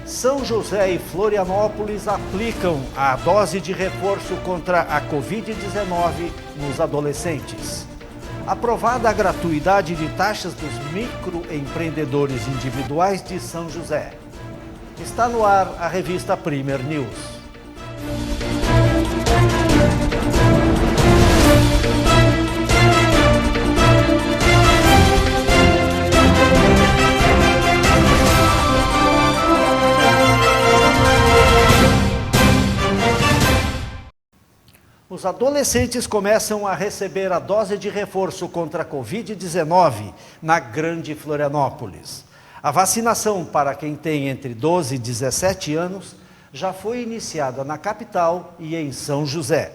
São José e Florianópolis aplicam a dose de reforço contra a Covid-19 nos adolescentes. Aprovada a gratuidade de taxas dos microempreendedores individuais de São José. Está no ar a revista Primer News. Os adolescentes começam a receber a dose de reforço contra a Covid-19 na Grande Florianópolis. A vacinação para quem tem entre 12 e 17 anos já foi iniciada na capital e em São José.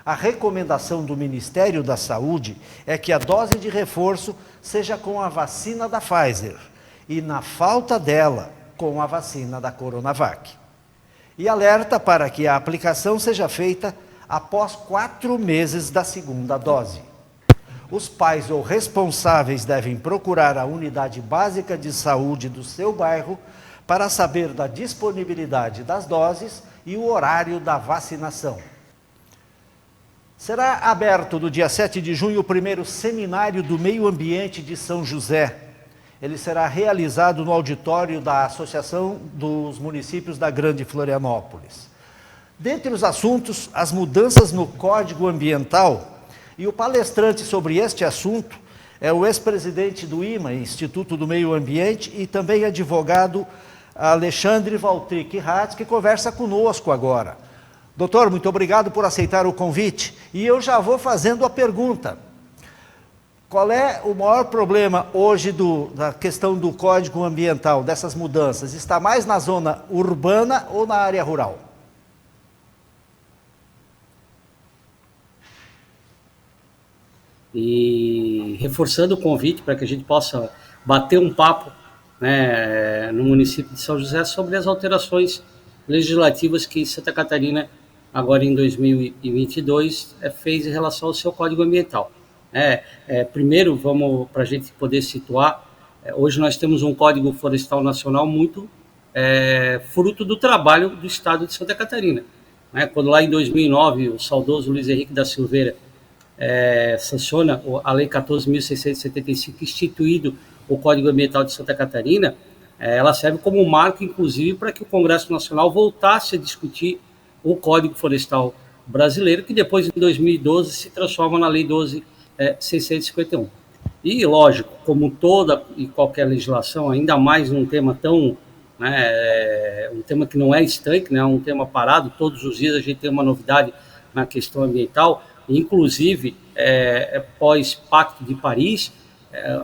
A recomendação do Ministério da Saúde é que a dose de reforço seja com a vacina da Pfizer e, na falta dela, com a vacina da Coronavac. E alerta para que a aplicação seja feita após 4 meses da segunda dose. Os pais ou responsáveis devem procurar a unidade básica de saúde do seu bairro para saber da disponibilidade das doses e o horário da vacinação. Será aberto no dia 7 de junho o primeiro Seminário do Meio Ambiente de São José. Ele será realizado no auditório da Associação dos Municípios da Grande Florianópolis. Dentre os assuntos, as mudanças no Código Ambiental, e o palestrante sobre este assunto é o ex-presidente do IMA, Instituto do Meio Ambiente, e também advogado Alexandre Valtric Ratz, que conversa conosco agora. Doutor, muito obrigado por aceitar o convite. E eu já vou fazendo a pergunta. Qual é o maior problema hoje da questão do Código Ambiental, dessas mudanças? Está mais na zona urbana ou na área rural? E reforçando o convite para que a gente possa bater um papo, né, no município de São José sobre as alterações legislativas que Santa Catarina, agora em 2022, fez em relação ao seu Código Ambiental. Primeiro, para a gente poder situar, hoje nós temos um Código Florestal Nacional muito fruto do trabalho do Estado de Santa Catarina. Quando lá em 2009, o saudoso Luiz Henrique da Silveira sanciona a Lei 14.675, instituído o Código Ambiental de Santa Catarina, ela serve como marco, inclusive, para que o Congresso Nacional voltasse a discutir o Código Florestal brasileiro, que depois, em 2012, se transforma na Lei 12.651. E, lógico, como toda e qualquer legislação, ainda mais num tema tão... um tema que não é estanque, né, um tema parado, todos os dias a gente tem uma novidade na questão ambiental. Inclusive, pós-Pacto de Paris,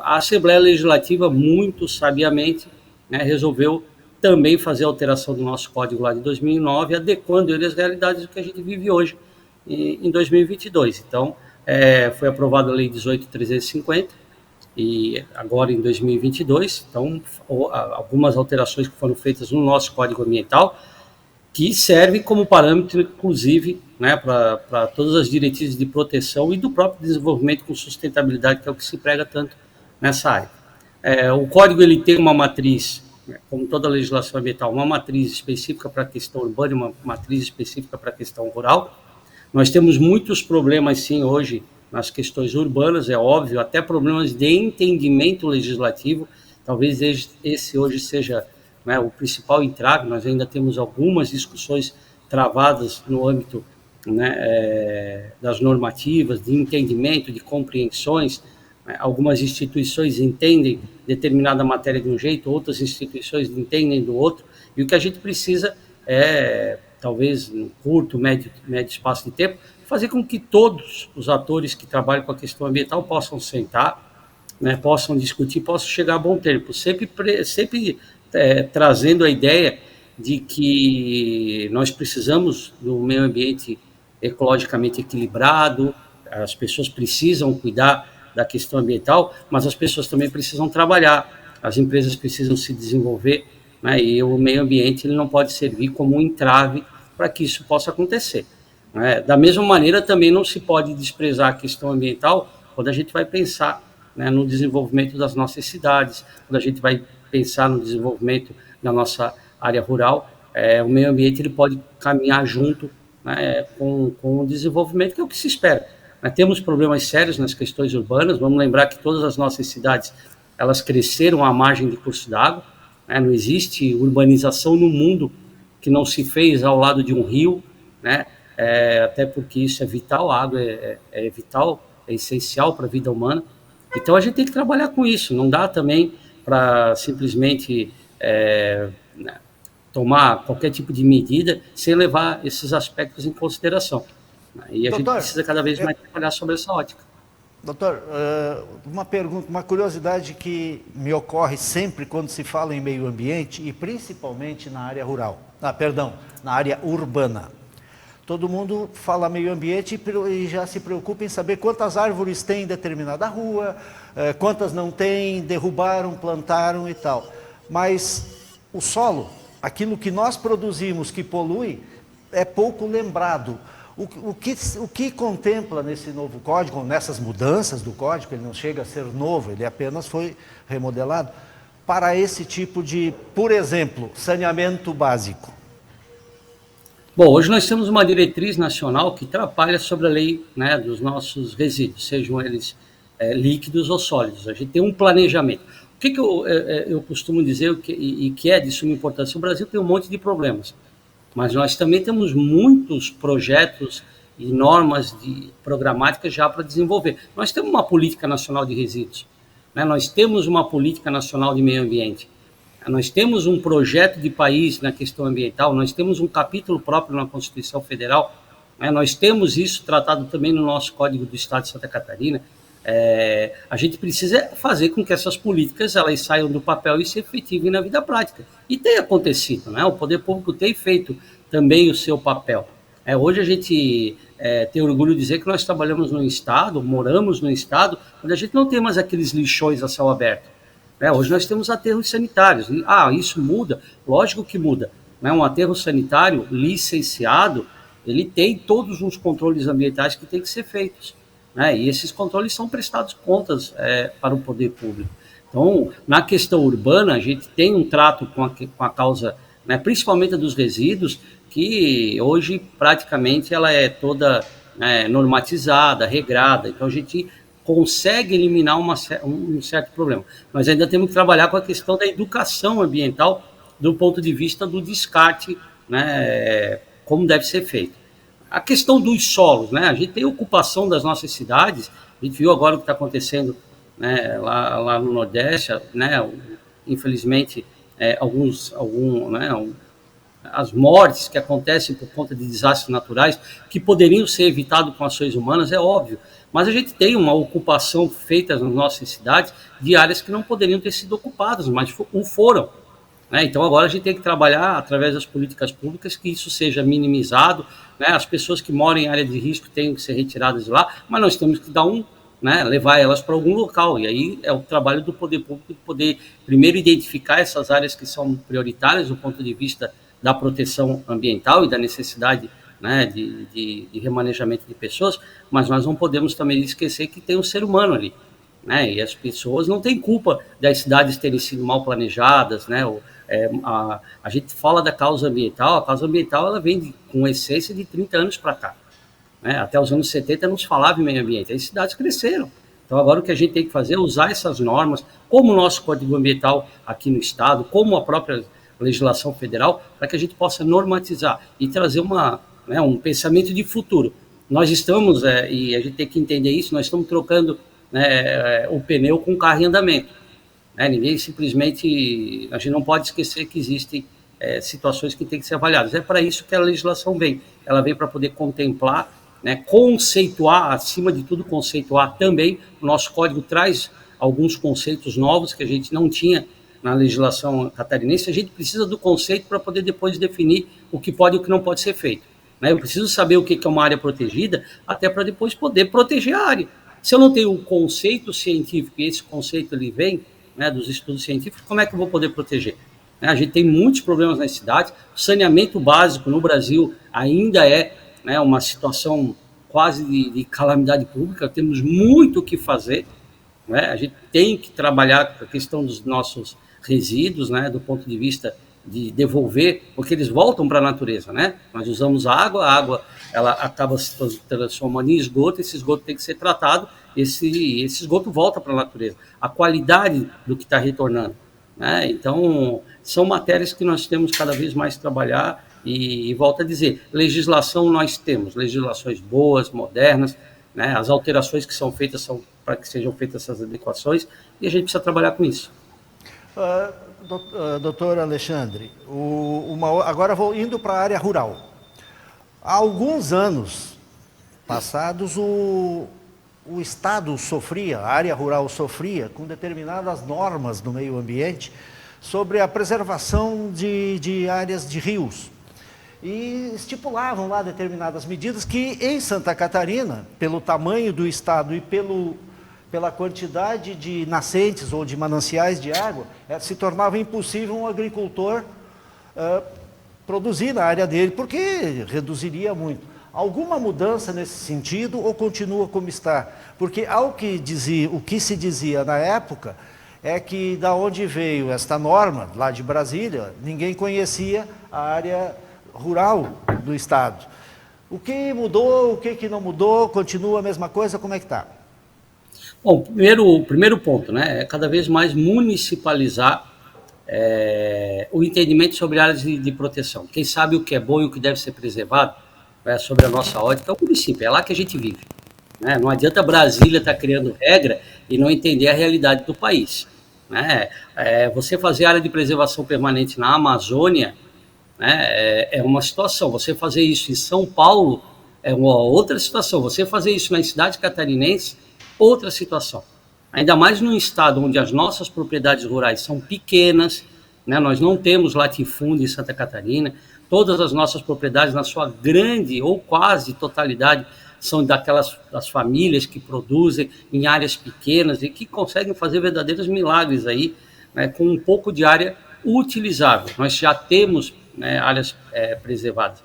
a Assembleia Legislativa, muito sabiamente, resolveu também fazer a alteração do nosso código lá de 2009, adequando ele às realidades do que a gente vive hoje, em 2022. Então, foi aprovada a Lei 18.350, e agora em 2022, então, algumas alterações que foram feitas no nosso Código Ambiental, que serve como parâmetro, inclusive, para todas as diretrizes de proteção e do próprio desenvolvimento com sustentabilidade, que é o que se prega tanto nessa área. O Código ele tem uma matriz, como toda a legislação ambiental, uma matriz específica para a questão urbana e uma matriz específica para a questão rural. Nós temos muitos problemas, sim, hoje, nas questões urbanas, é óbvio, até problemas de entendimento legislativo. Talvez esse hoje seja o principal entrave. Nós ainda temos algumas discussões travadas no âmbito das normativas, de entendimento, de compreensões. Algumas instituições entendem determinada matéria de um jeito, outras instituições entendem do outro, e o que a gente precisa talvez no curto, médio espaço de tempo, fazer com que todos os atores que trabalham com a questão ambiental possam sentar, possam discutir, possam chegar a bom termo, sempre trazendo a ideia de que nós precisamos do meio ambiente ecologicamente equilibrado, as pessoas precisam cuidar da questão ambiental, mas as pessoas também precisam trabalhar, as empresas precisam se desenvolver, e o meio ambiente ele não pode servir como um entrave para que isso possa acontecer. Da mesma maneira, também não se pode desprezar a questão ambiental quando a gente vai pensar no desenvolvimento das nossas cidades, quando a gente vai pensar no desenvolvimento da nossa área rural, o meio ambiente ele pode caminhar junto, né, com o desenvolvimento, que é o que se espera. Temos problemas sérios nas questões urbanas, vamos lembrar que todas as nossas cidades, elas cresceram à margem de curso d'água, né, não existe urbanização no mundo que não se fez ao lado de um rio, né, até porque isso é vital, a água é vital, é essencial para a vida humana. Então a gente tem que trabalhar com isso, não dá também para simplesmente né, tomar qualquer tipo de medida sem levar esses aspectos em consideração. E a gente precisa cada vez mais trabalhar sobre essa ótica. Doutor, uma pergunta, uma curiosidade que me ocorre sempre quando se fala em meio ambiente e principalmente na área rural, na área urbana. Todo mundo fala meio ambiente e já se preocupa em saber quantas árvores tem em determinada rua, quantas não tem, derrubaram, plantaram e tal. Mas o solo, aquilo que nós produzimos que polui, é pouco lembrado. O que contempla nesse novo código, nessas mudanças do código, ele não chega a ser novo, ele apenas foi remodelado, para esse tipo de, por exemplo, saneamento básico? Bom, hoje nós temos uma diretriz nacional que trabalha sobre a lei, né, dos nossos resíduos, sejam eles líquidos ou sólidos. A gente tem um planejamento. O que eu costumo dizer e que é de suma importância? O Brasil tem um monte de problemas, mas nós também temos muitos projetos e normas programáticas já para desenvolver. Nós temos uma política nacional de resíduos, né? Nós temos uma política nacional de meio ambiente, nós temos um projeto de país na questão ambiental, nós temos um capítulo próprio na Constituição Federal, né? Nós temos isso tratado também no nosso Código do Estado de Santa Catarina. A gente precisa fazer com que essas políticas elas saiam do papel e se efetivem na vida prática. E tem acontecido, né? O poder público tem feito também o seu papel. Hoje a gente tem orgulho de dizer que nós trabalhamos no Estado, moramos no Estado, onde a gente não tem mais aqueles lixões a céu aberto. Hoje nós temos aterros sanitários. Isso muda? Lógico que muda. Um aterro sanitário licenciado, ele tem todos os controles ambientais que têm que ser feitos. E esses controles são prestados contas para o poder público. Então, na questão urbana, a gente tem um trato com a causa, né, principalmente dos resíduos, que hoje praticamente ela é toda normatizada, regrada. Então, a gente consegue eliminar um certo problema. Nós ainda temos que trabalhar com a questão da educação ambiental do ponto de vista do descarte, né, como deve ser feito. A questão dos solos, né? A gente tem ocupação das nossas cidades, a gente viu agora o que está acontecendo, né, lá no Nordeste, né, infelizmente, as mortes que acontecem por conta de desastres naturais, que poderiam ser evitados com ações humanas, é óbvio, mas a gente tem uma ocupação feita nas nossas cidades de áreas que não poderiam ter sido ocupadas, mas foram. Então agora a gente tem que trabalhar através das políticas públicas que isso seja minimizado, né? As pessoas que moram em área de risco têm que ser retiradas de lá, mas nós temos que levar elas para algum local, e aí é o trabalho do poder público de poder primeiro identificar essas áreas que são prioritárias do ponto de vista da proteção ambiental e da necessidade, né, de remanejamento de pessoas, mas nós não podemos também esquecer que tem um ser humano ali, né? E as pessoas não têm culpa das cidades terem sido mal planejadas, né? A gente fala da causa ambiental, a causa ambiental ela vem com essência de 30 anos para cá, né? Até os anos 70 não se falava em meio ambiente, as cidades cresceram. Então agora o que a gente tem que fazer é usar essas normas, como o nosso Código Ambiental aqui no Estado, como a própria legislação federal, para que a gente possa normatizar e trazer um pensamento de futuro. Nós estamos, e a gente tem que entender isso, nós estamos trocando, né, o pneu com o carro em andamento. Ninguém simplesmente, a gente não pode esquecer que existem situações que têm que ser avaliadas. É para isso que a legislação vem. Ela vem para poder contemplar, né, conceituar, acima de tudo conceituar também. O nosso código traz alguns conceitos novos que a gente não tinha na legislação catarinense. A gente precisa do conceito para poder depois definir o que pode e o que não pode ser feito. Eu preciso saber o que é uma área protegida, até para depois poder proteger a área. Se eu não tenho o conceito científico, e esse conceito ele vem, né, dos estudos científicos, como é que eu vou poder proteger? A gente tem muitos problemas nas cidades, o saneamento básico no Brasil ainda é, né, uma situação quase de calamidade pública, temos muito o que fazer, né? A gente tem que trabalhar com a questão dos nossos resíduos, né, do ponto de vista de devolver, porque eles voltam para a natureza, né? Nós usamos a água ela acaba se transformando em esgoto, esse esgoto tem que ser tratado, esse esgoto volta para a natureza. A qualidade do que está retornando, né? Então, são matérias que nós temos cada vez mais que trabalhar e volto a dizer, legislação nós temos, legislações boas, modernas, né? As alterações que são feitas são para que sejam feitas essas adequações e a gente precisa trabalhar com isso. Doutor Alexandre, agora vou indo para a área rural. Há alguns anos passados, o Estado sofria, a área rural sofria com determinadas normas do meio ambiente sobre a preservação de áreas de rios. E estipulavam lá determinadas medidas que em Santa Catarina, pelo tamanho do estado e pela quantidade de nascentes ou de mananciais de água, se tornava impossível um agricultor produzir na área dele, porque reduziria muito. Alguma mudança nesse sentido ou continua como está? Porque o que se dizia na época é que da onde veio esta norma, lá de Brasília, ninguém conhecia a área rural do estado. O que mudou, o que não mudou, continua a mesma coisa, como é que está? Bom, primeiro ponto, né, é cada vez mais municipalizar o entendimento sobre áreas de proteção. Quem sabe o que é bom e o que deve ser preservado, sobre a nossa ótica, é o município, é lá que a gente vive. Né? Não adianta Brasília estar criando regra e não entender a realidade do país. Né? Você fazer área de preservação permanente na Amazônia, né, é uma situação. Você fazer isso em São Paulo é uma outra situação. Você fazer isso na cidade catarinense, outra situação. Ainda mais num estado onde as nossas propriedades rurais são pequenas, né? Nós não temos latifúndio em Santa Catarina, todas as nossas propriedades, na sua grande ou quase totalidade, são das famílias que produzem em áreas pequenas e que conseguem fazer verdadeiros milagres aí, né, com um pouco de área utilizável. Nós já temos, né, áreas preservadas.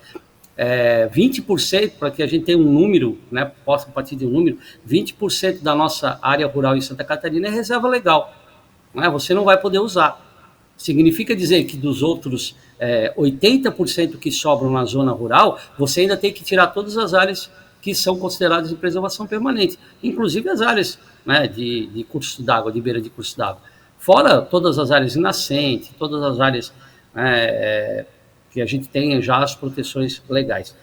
20%, para que a gente tenha um número, né, possa partir de um número, 20% da nossa área rural em Santa Catarina é reserva legal. Né? Você não vai poder usar. Significa dizer que dos outros 80% que sobram na zona rural, você ainda tem que tirar todas as áreas que são consideradas de preservação permanente, inclusive as áreas, né, de curso d'água, de beira de curso d'água. Fora todas as áreas de nascente, todas as áreas que a gente tenha já as proteções legais.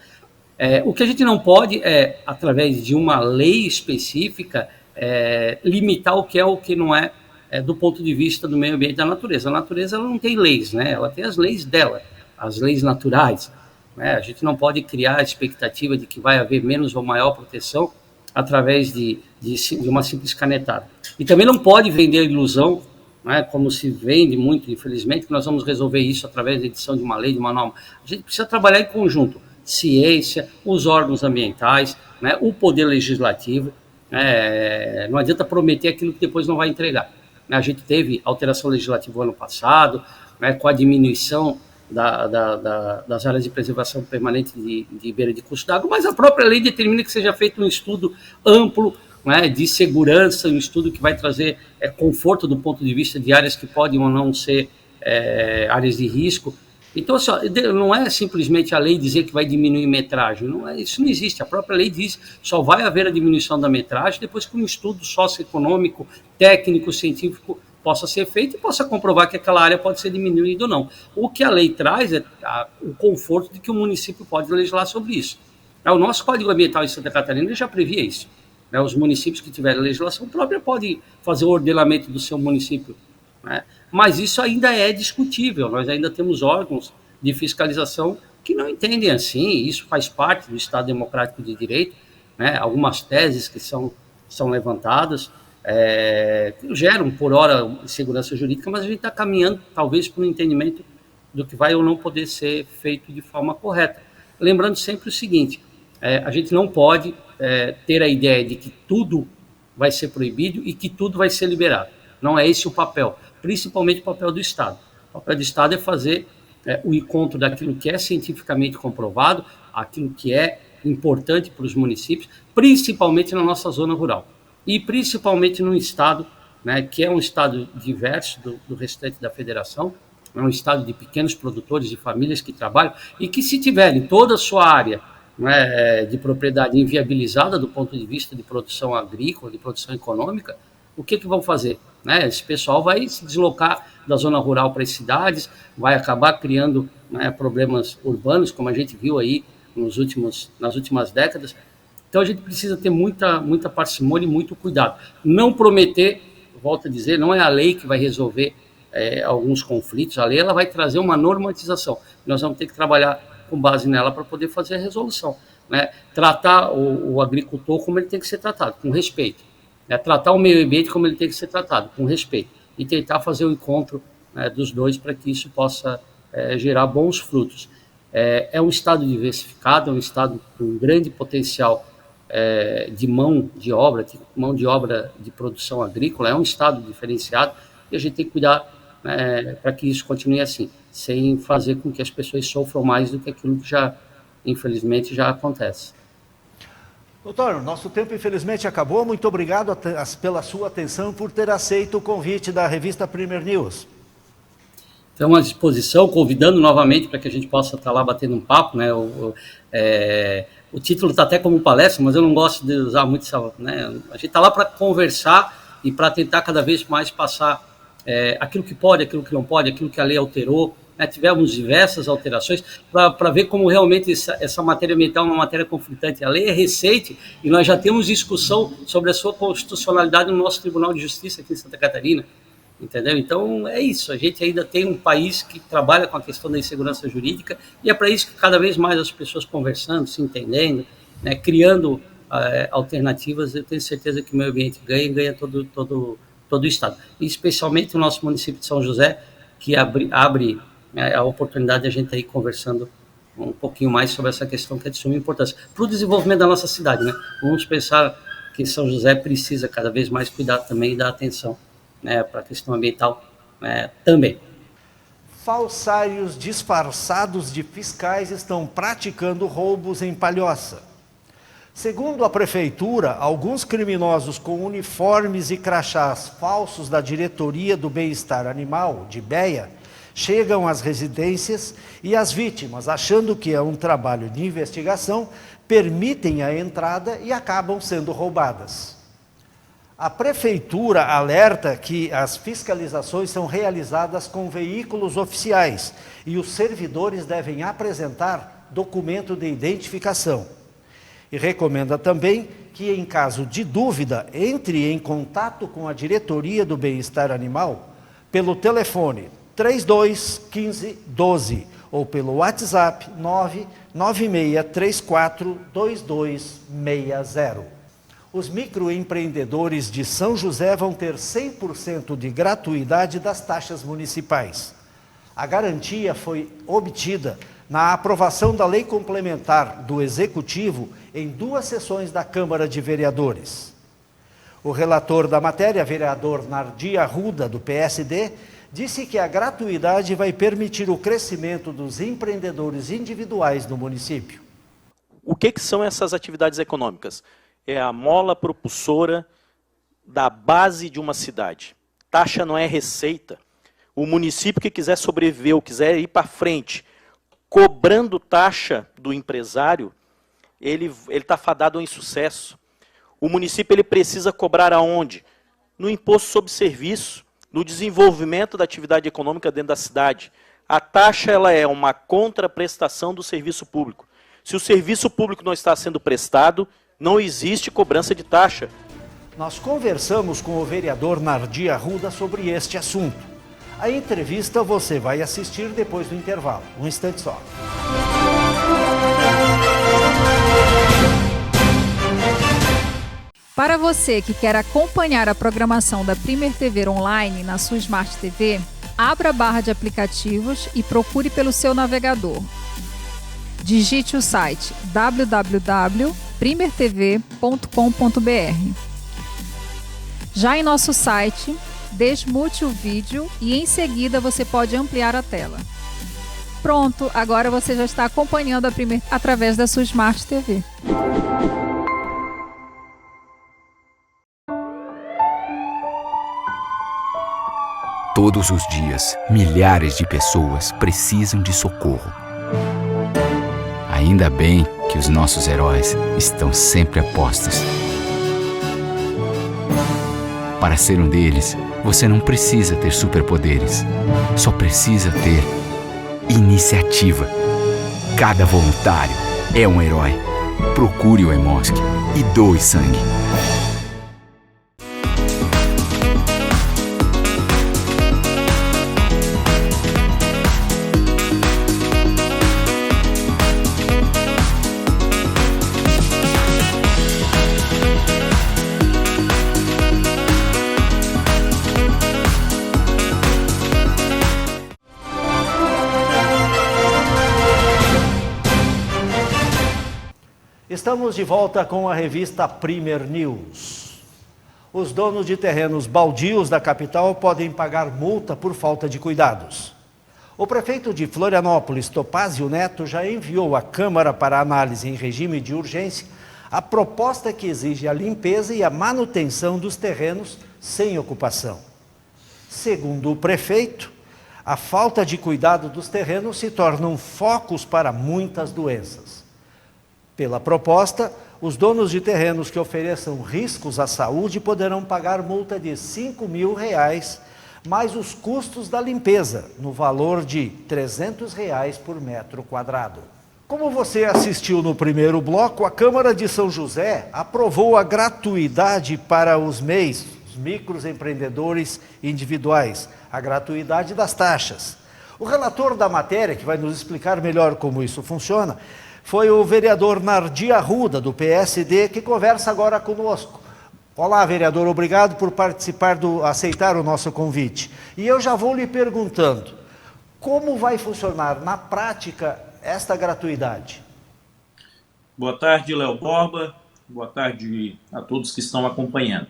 O que a gente não pode é, através de uma lei específica, limitar o que é o que não é, do ponto de vista do meio ambiente da natureza. A natureza ela não tem leis, né? Ela tem as leis dela, as leis naturais. Né? A gente não pode criar a expectativa de que vai haver menos ou maior proteção através de uma simples canetada. E também não pode vender a ilusão, né, como se vende muito, infelizmente, que nós vamos resolver isso através da edição de uma lei, de uma norma. A gente precisa trabalhar em conjunto, ciência, os órgãos ambientais, né, o poder legislativo. Não adianta prometer aquilo que depois não vai entregar. A gente teve alteração legislativa ano passado, né, com a diminuição das áreas de preservação permanente de beira de curso d'água, mas a própria lei determina que seja feito um estudo amplo, né, de segurança, um estudo que vai trazer conforto do ponto de vista de áreas que podem ou não ser áreas de risco. Então, assim, não é simplesmente a lei dizer que vai diminuir metragem, isso não existe. A própria lei diz que só vai haver a diminuição da metragem depois que um estudo socioeconômico, técnico, científico possa ser feito e possa comprovar que aquela área pode ser diminuída ou não. O que a lei traz é o conforto de que o município pode legislar sobre isso. O nosso Código Ambiental em Santa Catarina já previa isso. Os municípios que tiverem legislação própria podem fazer o ordenamento do seu município, né? Mas isso ainda é discutível. Nós ainda temos órgãos de fiscalização que não entendem assim. Isso faz parte do Estado Democrático de Direito, né? Algumas teses que são levantadas que geram, por hora, insegurança jurídica, mas a gente está caminhando, talvez, para um entendimento do que vai ou não poder ser feito de forma correta. Lembrando sempre o seguinte, a gente não pode ter a ideia de que tudo vai ser proibido e que tudo vai ser liberado. Não é esse o papel, principalmente o papel do Estado. O papel do Estado é fazer o encontro daquilo que é cientificamente comprovado, aquilo que é importante para os municípios, principalmente na nossa zona rural. E principalmente no Estado, né, que é um Estado diverso do restante da Federação, é um estado de pequenos produtores, de famílias que trabalham, e que se tiverem toda a sua área, né, de propriedade inviabilizada do ponto de vista de produção agrícola, de produção econômica, o que vão fazer? Né? Esse pessoal vai se deslocar da zona rural para as cidades, vai acabar criando, né, problemas urbanos, como a gente viu aí nas últimas décadas. Então a gente precisa ter muita parcimônia e muito cuidado. Não prometer, volto a dizer, não é a lei que vai resolver alguns conflitos, a lei ela vai trazer uma normatização. Nós vamos ter que trabalhar com base nela para poder fazer a resolução. Né? Tratar o agricultor como ele tem que ser tratado, com respeito. Tratar o meio ambiente como ele tem que ser tratado, com respeito. E tentar fazer o encontro, né, dos dois para que isso possa gerar bons frutos. É um estado diversificado, é um estado com grande potencial de mão de obra de produção agrícola, é um estado diferenciado e a gente tem que cuidar, para que isso continue assim, sem fazer com que as pessoas sofram mais do que aquilo que infelizmente, já acontece. Doutor, nosso tempo infelizmente acabou. Muito obrigado pela sua atenção, por ter aceito o convite da revista Premier News. Estamos à disposição, convidando novamente para que a gente possa estar lá batendo um papo, né? O título está até como palestra, mas eu não gosto de usar muito essa, né? A gente está lá para conversar e para tentar cada vez mais passar aquilo que pode, aquilo que não pode, aquilo que a lei alterou. Né? Tivemos diversas alterações para ver como realmente essa matéria ambiental é uma matéria conflitante. A lei é recente e nós já temos discussão sobre a sua constitucionalidade no nosso Tribunal de Justiça aqui em Santa Catarina. Entendeu? Então é isso, a gente ainda tem um país que trabalha com a questão da insegurança jurídica e é para isso que cada vez mais as pessoas conversando, se entendendo, né, criando alternativas. Eu tenho certeza que o meio ambiente ganha todo o estado, e especialmente o nosso município de São José, que abre a oportunidade de a gente ir conversando um pouquinho mais sobre essa questão que é de suma importância para o desenvolvimento da nossa cidade. Né? Vamos pensar que São José precisa cada vez mais cuidar também e dar atenção, né, para a questão ambiental, também. Falsários disfarçados de fiscais estão praticando roubos em Palhoça. Segundo a prefeitura, alguns criminosos com uniformes e crachás falsos da Diretoria do Bem-Estar Animal, de Beia, chegam às residências e as vítimas, achando que é um trabalho de investigação, permitem a entrada e acabam sendo roubadas. A prefeitura alerta que as fiscalizações são realizadas com veículos oficiais e os servidores devem apresentar documento de identificação. E recomenda também que, em caso de dúvida, entre em contato com a Diretoria do Bem-Estar Animal pelo telefone 32 15 12 ou pelo WhatsApp 99634 2260. Os microempreendedores de São José vão ter 100% de gratuidade das taxas municipais. A garantia foi obtida na aprovação da Lei Complementar do Executivo em 2 sessões da Câmara de Vereadores. O relator da matéria, vereador Nardi Arruda, do PSD, disse que a gratuidade vai permitir o crescimento dos empreendedores individuais no município. O que são essas atividades econômicas? É a mola propulsora da base de uma cidade. Taxa não é receita. O município que quiser sobreviver ou quiser ir para frente, cobrando taxa do empresário, ele está fadado ao insucesso. O município ele precisa cobrar aonde? No imposto sobre serviço, no desenvolvimento da atividade econômica dentro da cidade. A taxa ela é uma contraprestação do serviço público. Se o serviço público não está sendo prestado, não existe cobrança de taxa. Nós conversamos com o vereador Nardi Arruda sobre este assunto. A entrevista você vai assistir depois do intervalo. Um instante só. Para você que quer acompanhar a programação da Premier TV Online na sua Smart TV, abra a barra de aplicativos e procure pelo seu navegador. Digite o site www.primertv.com.br. Já em nosso site, desmute o vídeo e em seguida você pode ampliar a tela. Pronto, agora você já está acompanhando a Premier através da sua Smart TV. Todos os dias, milhares de pessoas precisam de socorro. Ainda bem que os nossos heróis estão sempre a postos. Para ser um deles, você não precisa ter superpoderes. Só precisa ter iniciativa. Cada voluntário é um herói. Procure o Hemosk e doe sangue. Estamos de volta com a revista Primer News. Os donos de terrenos baldios da capital podem pagar multa por falta de cuidados. O prefeito de Florianópolis, Topázio Neto, já enviou à Câmara para análise em regime de urgência a proposta que exige a limpeza e a manutenção dos terrenos sem ocupação. Segundo o prefeito, a falta de cuidado dos terrenos se tornam focos para muitas doenças. Pela proposta, os donos de terrenos que ofereçam riscos à saúde poderão pagar multa de R$ 5.000, mais os custos da limpeza, no valor de R$ 300 por metro quadrado. Como você assistiu no primeiro bloco, a Câmara de São José aprovou a gratuidade para os MEIs, os microempreendedores individuais, a gratuidade das taxas. O relator da matéria, que vai nos explicar melhor como isso funciona, foi o vereador Nardi Arruda, do PSD, que conversa agora conosco. Olá, vereador, obrigado por aceitar o nosso convite. E eu já vou lhe perguntando, como vai funcionar na prática esta gratuidade? Boa tarde, Léo Borba. Boa tarde a todos que estão acompanhando.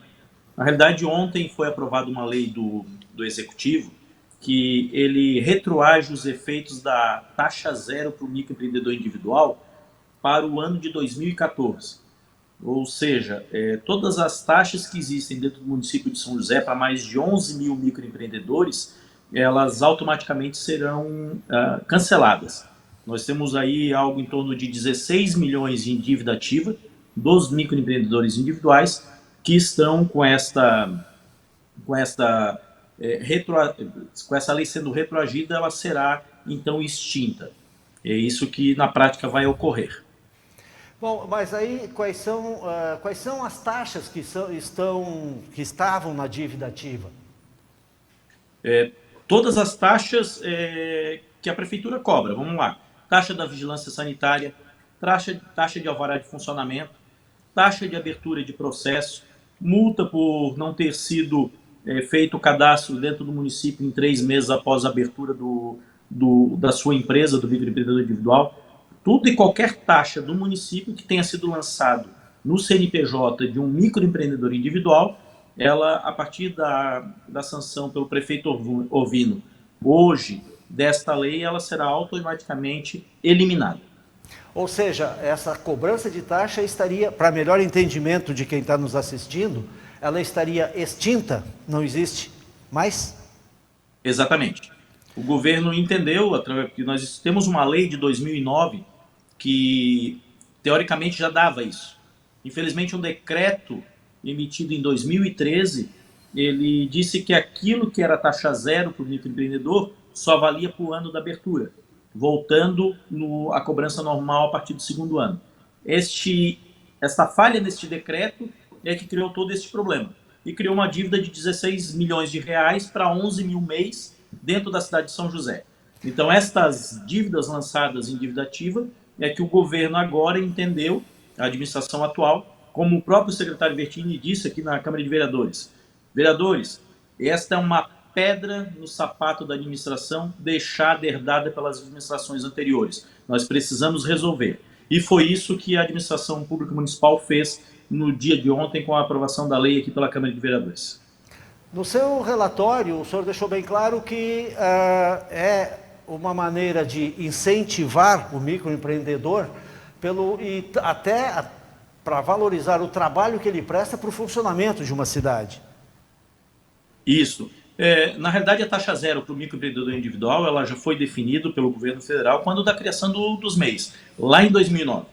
Na realidade, ontem foi aprovada uma lei do Executivo que ele retroage os efeitos da taxa zero para o microempreendedor individual para o ano de 2014. Ou seja, todas as taxas que existem dentro do município de São José para mais de 11 mil microempreendedores, elas automaticamente serão canceladas. Nós temos aí algo em torno de 16 milhões em dívida ativa dos microempreendedores individuais que estão com essa lei sendo retroagida, ela será então extinta. É isso que na prática vai ocorrer. Bom, mas aí quais são as taxas que estavam na dívida ativa? Todas as taxas que a prefeitura cobra, vamos lá. Taxa da vigilância sanitária, taxa de alvará de funcionamento, taxa de abertura de processo, multa por não ter sido feito o cadastro dentro do município em 3 meses após a abertura da sua empresa, do microempreendedor individual. Tudo e qualquer taxa do município que tenha sido lançado no CNPJ de um microempreendedor individual, ela, a partir da sanção pelo prefeito Ovino, hoje, desta lei, ela será automaticamente eliminada. Ou seja, essa cobrança de taxa estaria, para melhor entendimento de quem está nos assistindo, ela estaria extinta, não existe mais? Exatamente. O governo entendeu, que nós temos uma lei de 2009 que, teoricamente, já dava isso. Infelizmente, um decreto emitido em 2013, ele disse que aquilo que era taxa zero para o microempreendedor só valia para o ano da abertura, voltando a cobrança normal a partir do 2º ano. Esta falha neste decreto é que criou todo este problema. E criou uma dívida de 16 milhões de reais para 11 mil MEIs dentro da cidade de São José. Então, estas dívidas lançadas em dívida ativa é que o governo agora entendeu, a administração atual, como o próprio secretário Bertini disse aqui na Câmara de Vereadores. Vereadores, esta é uma pedra no sapato da administração deixada, herdada pelas administrações anteriores. Nós precisamos resolver. E foi isso que a administração pública municipal fez no dia de ontem com a aprovação da lei aqui pela Câmara de Vereadores. No seu relatório, o senhor deixou bem claro que é uma maneira de incentivar o microempreendedor e até para valorizar o trabalho que ele presta para o funcionamento de uma cidade. Isso. Na realidade, a taxa zero para o microempreendedor individual ela já foi definida pelo governo federal quando da criação dos MEIs, lá em 2009.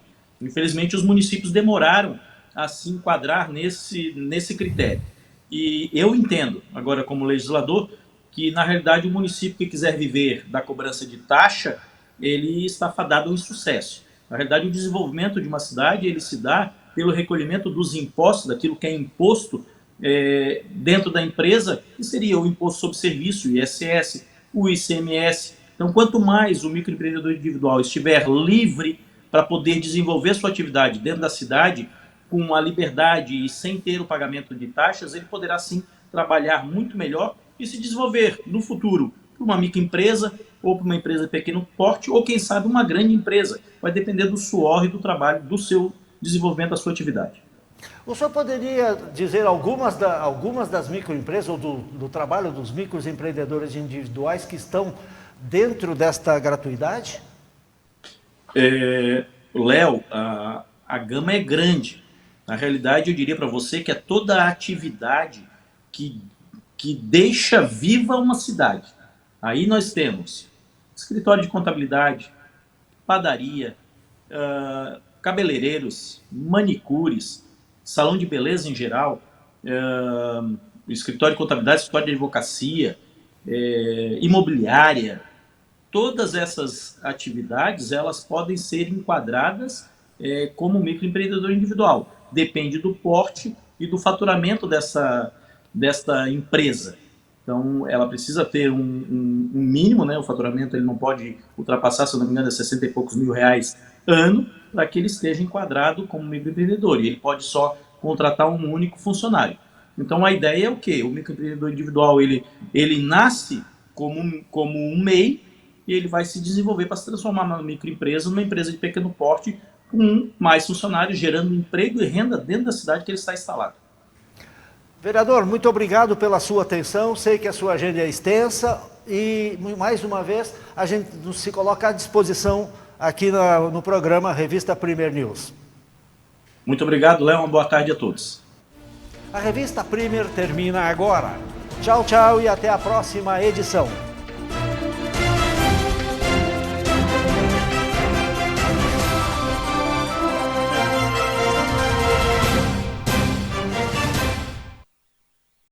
Infelizmente, os municípios demoraram a se enquadrar nesse critério. E eu entendo, agora como legislador, que na realidade o município que quiser viver da cobrança de taxa, ele está fadado ao insucesso. Na realidade, o desenvolvimento de uma cidade ele se dá pelo recolhimento dos impostos, daquilo que é imposto dentro da empresa, que seria o imposto sobre serviço, o ISS, o ICMS. Então, quanto mais o microempreendedor individual estiver livre para poder desenvolver sua atividade dentro da cidade, com a liberdade e sem ter o pagamento de taxas, ele poderá sim trabalhar muito melhor e se desenvolver no futuro para uma microempresa ou para uma empresa de pequeno porte ou, quem sabe, uma grande empresa. Vai depender do suor e do trabalho, do seu desenvolvimento da sua atividade. O senhor poderia dizer algumas das microempresas ou do trabalho dos microempreendedores individuais que estão dentro desta gratuidade? Léo, a gama é grande. Na realidade, eu diria para você que é toda a atividade que deixa viva uma cidade. Aí nós temos escritório de contabilidade, padaria, cabeleireiros, manicures, salão de beleza em geral, escritório de contabilidade, escritório de advocacia, imobiliária. Todas essas atividades elas podem ser enquadradas como microempreendedor individual. Depende do porte e do faturamento desta empresa. Então, ela precisa ter um mínimo, né? O faturamento ele não pode ultrapassar, se eu não me engano, 60 e poucos mil reais ano, para que ele esteja enquadrado como microempreendedor. E ele pode só contratar um único funcionário. Então, a ideia é o quê? O microempreendedor individual, ele nasce como um MEI e ele vai se desenvolver para se transformar numa microempresa, numa empresa de pequeno porte, com mais funcionários, gerando emprego e renda dentro da cidade que ele está instalado. Vereador, muito obrigado pela sua atenção. Sei que a sua agenda é extensa e, mais uma vez, a gente se coloca à disposição aqui no programa Revista Premier News. Muito obrigado, Léo. Uma boa tarde a todos. A Revista Premier termina agora. Tchau, tchau e até a próxima edição.